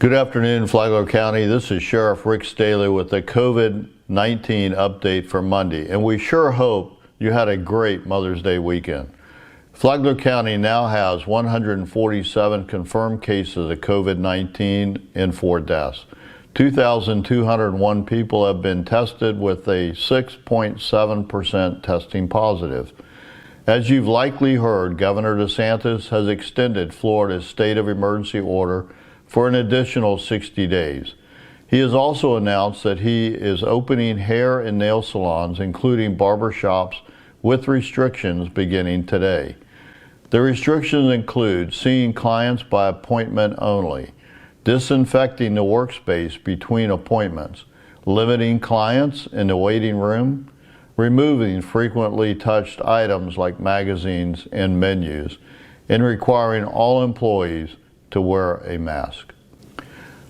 Good afternoon, Flagler County. This is Sheriff Rick Staly with the COVID-19 update for Monday, and we sure hope you had a great Mother's Day weekend. Flagler County now has 147 confirmed cases of COVID-19 and 4 deaths. 2,201 people have been tested with a 6.7% testing positive. As you've likely heard, Governor DeSantis has extended Florida's state of emergency order for an additional 60 days. He has also announced that he is opening hair and nail salons, including barbershops, with restrictions beginning today. The restrictions include seeing clients by appointment only, disinfecting the workspace between appointments, limiting clients in the waiting room, removing frequently touched items like magazines and menus, and requiring all employees to wear a mask.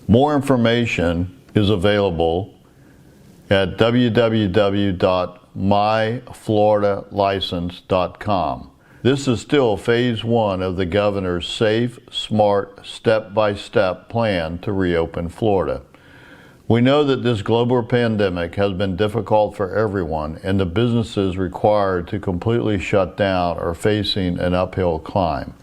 More information is available at www.myfloridalicense.com. This is still phase 1 of the governor's safe, smart, step-by-step plan to reopen Florida. We know that this global pandemic has been difficult for everyone, and the businesses required to completely shut down are facing an uphill climb.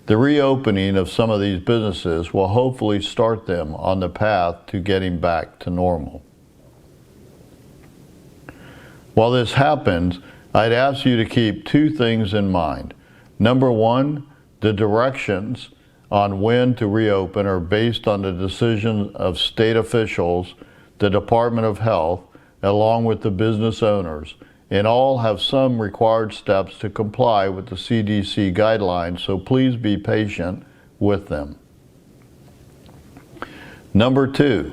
The reopening of some of these businesses will hopefully start them on the path to getting back to normal. While this happens, I'd ask you to keep 2 things in mind. Number 1, the directions on when to reopen are based on the decision of state officials, the Department of Health, along with the business owners, and all have some required steps to comply with the CDC guidelines, so please be patient with them. Number 2,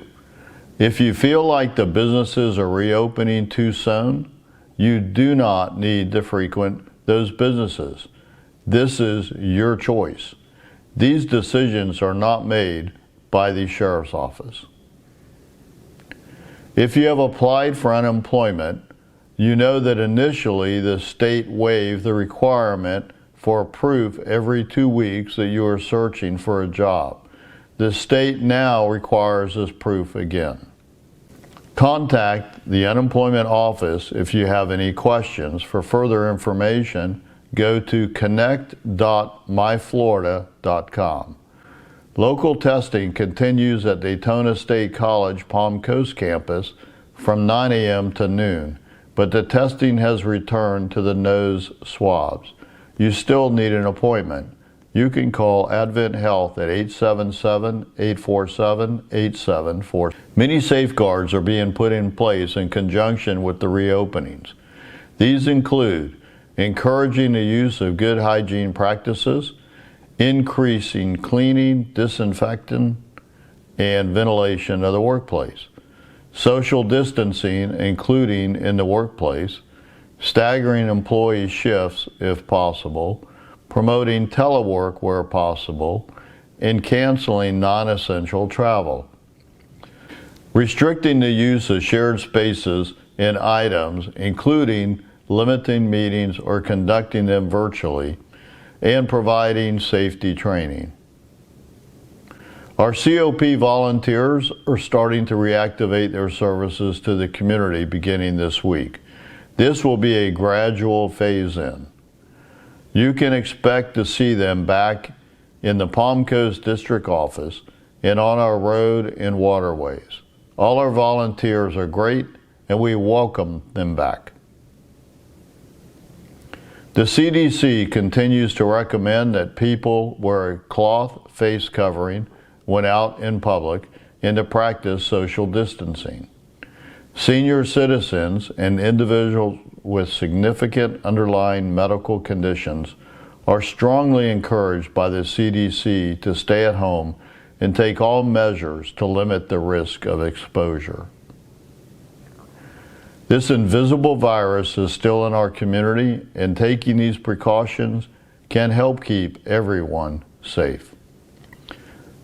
if you feel like the businesses are reopening too soon, you do not need to frequent those businesses. This is your choice. These decisions are not made by the sheriff's office. If you have applied for unemployment, you know that initially the state waived the requirement for proof every 2 weeks that you are searching for a job. The state now requires this proof again. Contact the unemployment office if you have any questions. For further information, go to connect.myflorida.com. Local testing continues at Daytona State College Palm Coast campus from 9 a.m. to noon, but the testing has returned to the nose swabs. You still need an appointment. You can call AdventHealth at 877-847-8746. Many safeguards are being put in place in conjunction with the reopenings. These include encouraging the use of good hygiene practices, increasing cleaning, disinfecting, and ventilation of the workplace, social distancing, including in the workplace, staggering employee shifts if possible, promoting telework where possible, and canceling non-essential travel. Restricting the use of shared spaces and items, including limiting meetings or conducting them virtually, and providing safety training. Our COP volunteers are starting to reactivate their services to the community beginning this week. This will be a gradual phase-in. You can expect to see them back in the Palm Coast District Office and on our road and waterways. All our volunteers are great, and we welcome them back. The CDC continues to recommend that people wear a cloth face covering when out in public and to practice social distancing. Senior citizens and individuals with significant underlying medical conditions are strongly encouraged by the CDC to stay at home and take all measures to limit the risk of exposure. This invisible virus is still in our community, and taking these precautions can help keep everyone safe.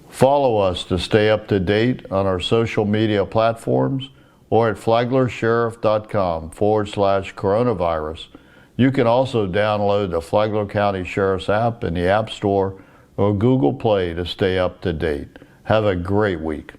Follow us to stay up to date on our social media platforms or at flaglersheriff.com/coronavirus. You can also download the Flagler County Sheriff's app in the App Store or Google Play to stay up to date. Have a great week.